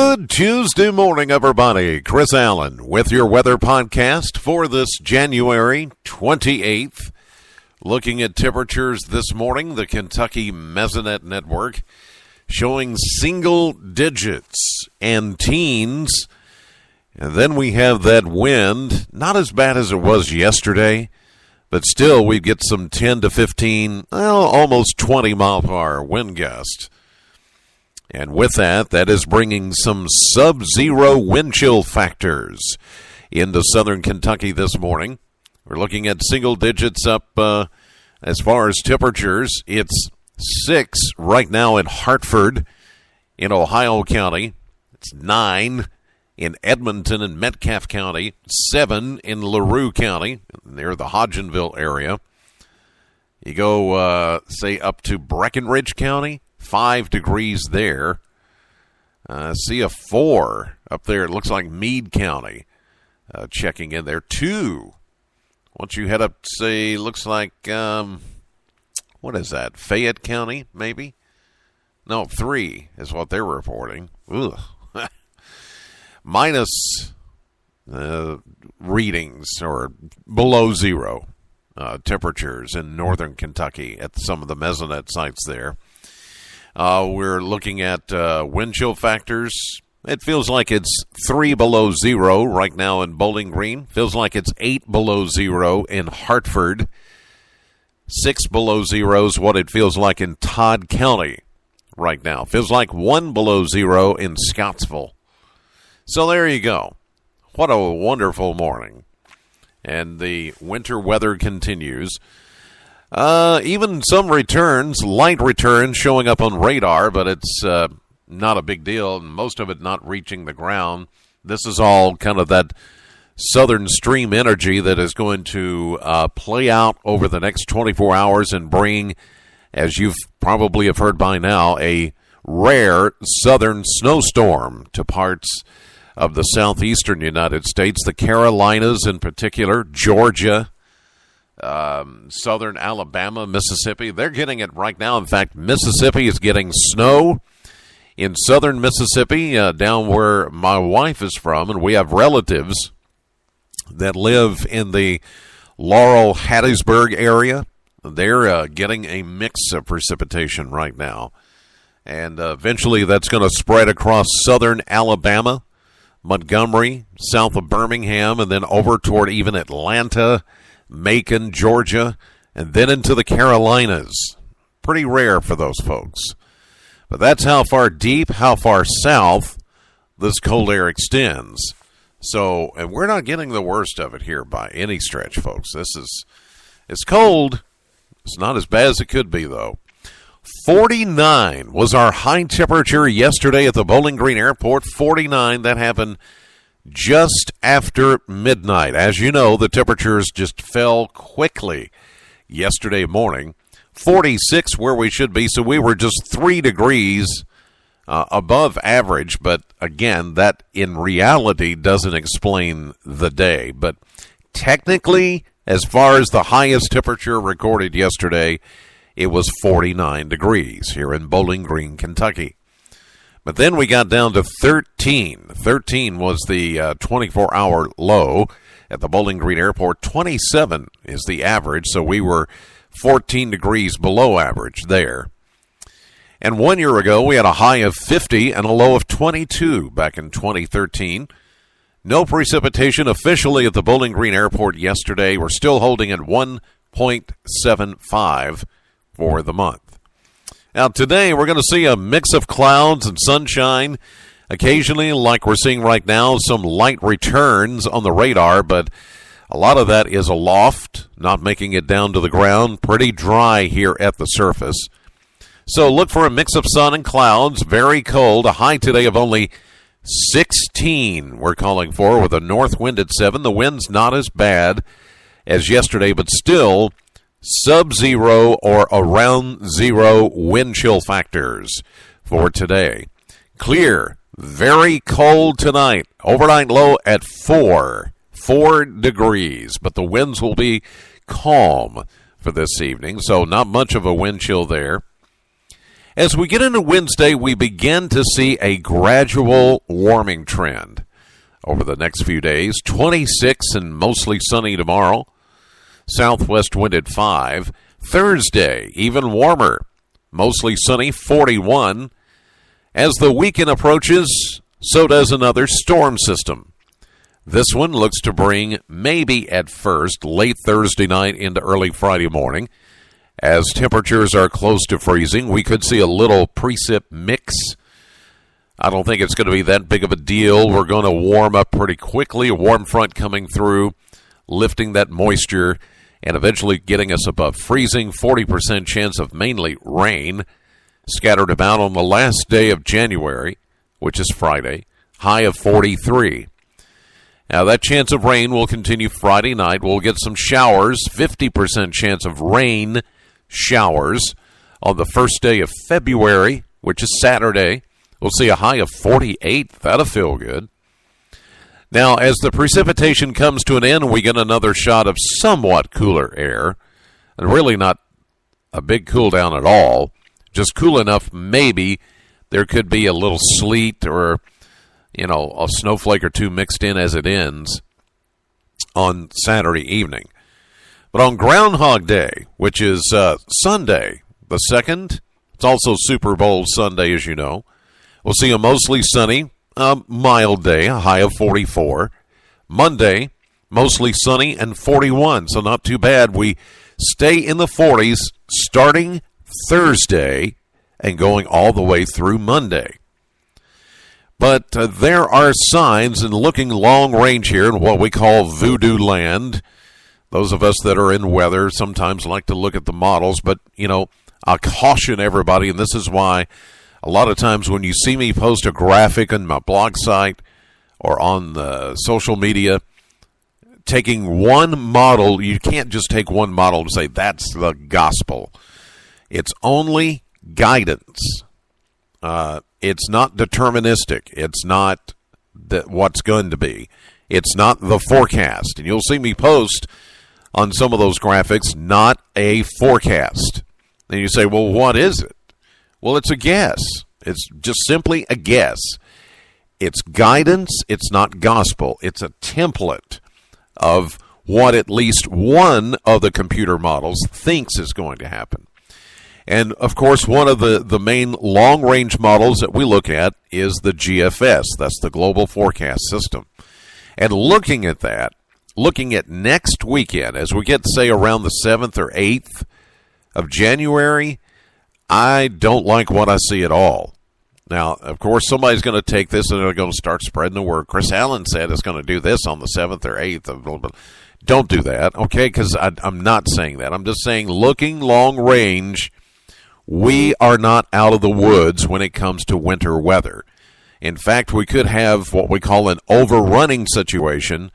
Good Tuesday morning, everybody. Chris Allen with your weather podcast for this January 28th. Looking at temperatures this morning, the Kentucky Mesonet Network showing single digits and teens. And then we have that wind, not as bad as it was yesterday, but still we get some 10 to 15, almost 20 mile per hour wind gusts. And with that, that is bringing some sub-zero wind chill factors into southern Kentucky this morning. We're looking at single digits up as far as temperatures. It's 6 right now in Hartford in Ohio County. It's 9 in Edmonton and Metcalfe County. 7 in LaRue County near the Hodgenville area. You go, say, up to Breckenridge County. 5 degrees there. See a 4 up there. It looks like Meade County checking in there. 2. Once you head up, say, looks like, what is that? Fayette County, maybe? No, 3 is what they're reporting. Ugh. Minus readings or below zero temperatures in northern Kentucky at some of the Mesonet sites there. We're looking at wind chill factors. It feels like it's 3 below zero right now in Bowling Green. Feels like it's 8 below zero in Hartford. 6 below zero is what it feels like in Todd County right now. Feels like 1 below zero in Scottsville. So there you go. What a wonderful morning. And the winter weather continues. Even some returns, light returns showing up on radar, but it's not a big deal, and most of it not reaching the ground. This is all kind of that southern stream energy that is going to play out over the next 24 hours and bring, as you've probably have heard by now, a rare southern snowstorm to parts of the southeastern United States, the Carolinas in particular, Georgia, southern Alabama, Mississippi. They're getting it right now. In fact, Mississippi is getting snow in southern Mississippi, down where my wife is from, and we have relatives that live in the Laurel-Hattiesburg area. They're getting a mix of precipitation right now. And eventually that's going to spread across southern Alabama, Montgomery, south of Birmingham, and then over toward even Atlanta, Macon, Georgia, and then into the Carolinas. Pretty rare for those folks. But that's how far deep, how far south this cold air extends. So, and we're not getting the worst of it here by any stretch, folks. It's cold. It's not as bad as it could be, though. 49 was our high temperature yesterday at the Bowling Green Airport. 49, that happened just after midnight. As you know, the temperatures just fell quickly yesterday morning. 46 where we should be, so we were just 3 degrees above average. But again, that in reality doesn't explain the day. But technically, as far as the highest temperature recorded yesterday, it was 49 degrees here in Bowling Green, Kentucky. But then we got down to 13. 13 was the 24-hour low at the Bowling Green Airport. 27 is the average, so we were 14 degrees below average there. And 1 year ago, we had a high of 50 and a low of 22 back in 2013. No precipitation officially at the Bowling Green Airport yesterday. We're still holding at 1.75 for the month. Now, today we're going to see a mix of clouds and sunshine. Occasionally, like we're seeing right now, some light returns on the radar, but a lot of that is aloft, not making it down to the ground. Pretty dry here at the surface. So look for a mix of sun and clouds. Very cold. A high today of only 16 we're calling for with a north wind at 7. The wind's not as bad as yesterday, but still sub-zero or around zero wind chill factors for today. Clear, very cold tonight. Overnight low at 4 degrees, but the winds will be calm for this evening, so not much of a wind chill there. As we get into Wednesday, we begin to see a gradual warming trend over the next few days. 26 and mostly sunny tomorrow. Southwest wind at 5. Thursday, even warmer. Mostly sunny, 41. As the weekend approaches, so does another storm system. This one looks to bring maybe at first late Thursday night into early Friday morning. As temperatures are close to freezing, we could see a little precip mix. I don't think it's going to be that big of a deal. We're going to warm up pretty quickly. A warm front coming through, lifting that moisture, and eventually getting us above freezing. 40% chance of mainly rain scattered about on the last day of January, which is Friday. High of 43. Now, that chance of rain will continue Friday night. We'll get some showers, 50% chance of rain showers on the first day of February, which is Saturday. We'll see a high of 48. That'll feel good. Now, as the precipitation comes to an end, we get another shot of somewhat cooler air, and really not a big cool down at all, just cool enough maybe there could be a little sleet or a snowflake or two mixed in as it ends on Saturday evening. But on Groundhog Day, which is Sunday, the 2nd, it's also Super Bowl Sunday, as you know, we'll see a mostly sunny, mild day, a high of 44. Monday, mostly sunny and 41, so not too bad. We stay in the 40s starting Thursday and going all the way through Monday. But there are signs, and looking long range here in what we call voodoo land. Those of us that are in weather sometimes like to look at the models, but, I'll caution everybody, and this is why a lot of times when you see me post a graphic on my blog site or on the social media, taking one model, you can't just take one model and say that's the gospel. It's only guidance. It's not deterministic. It's not what's going to be. It's not the forecast. And you'll see me post on some of those graphics, not a forecast. And you say, well, what is it? Well, it's a guess. It's just simply a guess. It's guidance. It's not gospel. It's a template of what at least one of the computer models thinks is going to happen. And, of course, one of the main long-range models that we look at is the GFS. That's the Global Forecast System. And looking at that, looking at next weekend, as we get, say, around the 7th or 8th of January, I don't like what I see at all. Now, of course, somebody's going to take this and they're going to start spreading the word. Chris Allen said it's going to do this on the 7th or 8th. Don't do that, okay, because I'm not saying that. I'm just saying looking long range, we are not out of the woods when it comes to winter weather. In fact, we could have what we call an overrunning situation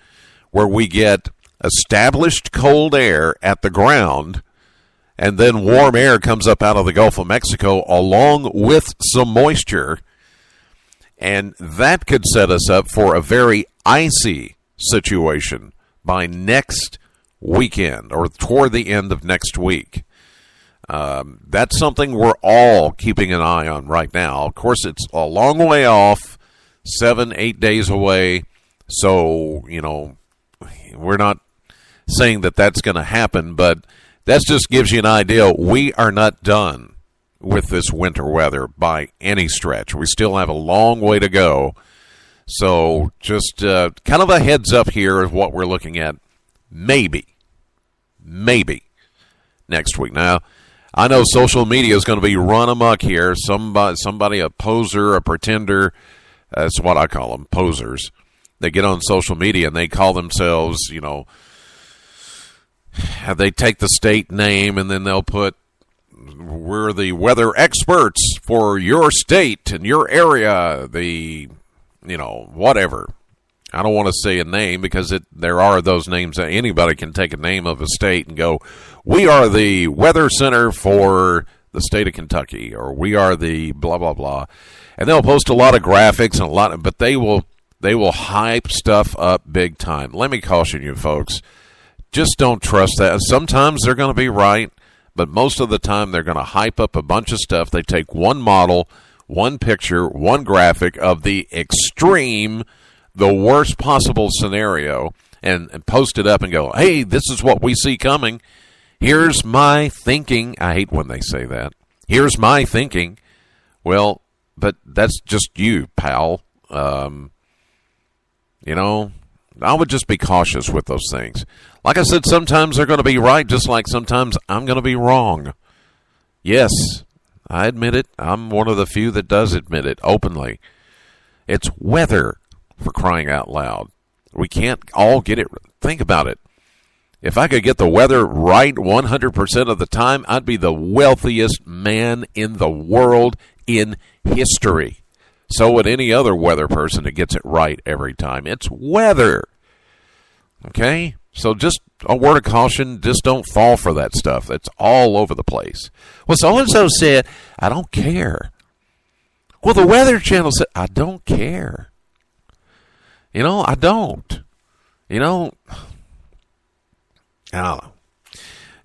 where we get established cold air at the ground and then warm air comes up out of the Gulf of Mexico along with some moisture, and that could set us up for a very icy situation by next weekend or toward the end of next week. That's something we're all keeping an eye on right now. Of course, it's a long way off, 7-8 days away, so, we're not saying that that's going to happen, but that just gives you an idea. We are not done with this winter weather by any stretch. We still have a long way to go. So just kind of a heads up here of what we're looking at maybe next week. Now, I know social media is going to be run amok here. Somebody, a poser, a pretender, that's what I call them, posers. They get on social media and they call themselves, they take the state name and then they'll put, we're the weather experts for your state and your area, whatever. I don't want to say a name because there are those names that anybody can take a name of a state and go, we are the weather center for the state of Kentucky, or we are the blah, blah, blah. And they'll post a lot of graphics and but they will hype stuff up big time. Let me caution you folks. Just don't trust that. Sometimes they're going to be right, but most of the time they're going to hype up a bunch of stuff. They take one model, one picture, one graphic of the extreme, the worst possible scenario, and post it up and go, hey, this is what we see coming. Here's my thinking. I hate when they say that. Here's my thinking. Well, but that's just you, pal. I would just be cautious with those things. Like I said, sometimes they're going to be right, just like sometimes I'm going to be wrong. Yes, I admit it. I'm one of the few that does admit it openly. It's weather, for crying out loud. We can't all get it. Think about it. If I could get the weather right 100% of the time, I'd be the wealthiest man in the world in history. So would any other weather person that gets it right every time. It's weather. Okay? So just a word of caution, just don't fall for that stuff. It's all over the place. Well, so-and-so said, I don't care. Well, the Weather Channel said, I don't care. I don't. I don't know.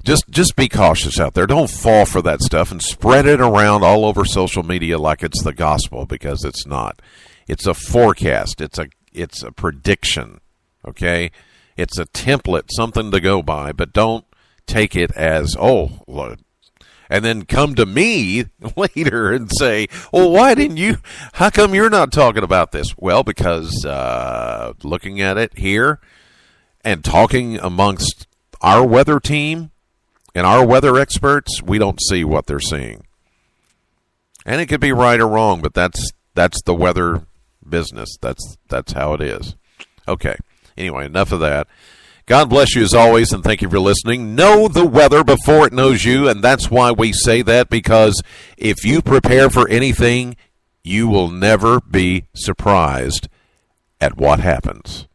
Just be cautious out there. Don't fall for that stuff and spread it around all over social media like it's the gospel, because it's not. It's a forecast. It's a prediction. Okay? It's a template, something to go by, but don't take it as, and then come to me later and say, how come you're not talking about this? Well, because looking at it here and talking amongst our weather team and our weather experts, we don't see what they're seeing. And it could be right or wrong, but that's the weather business. That's how it is. Okay. Anyway, enough of that. God bless you as always, and thank you for listening. Know the weather before it knows you, and that's why we say that, because if you prepare for anything, you will never be surprised at what happens.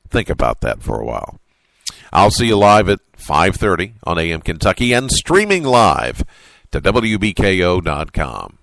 Think about that for a while. I'll see you live at 5:30 on AM Kentucky and streaming live to WBKO.com.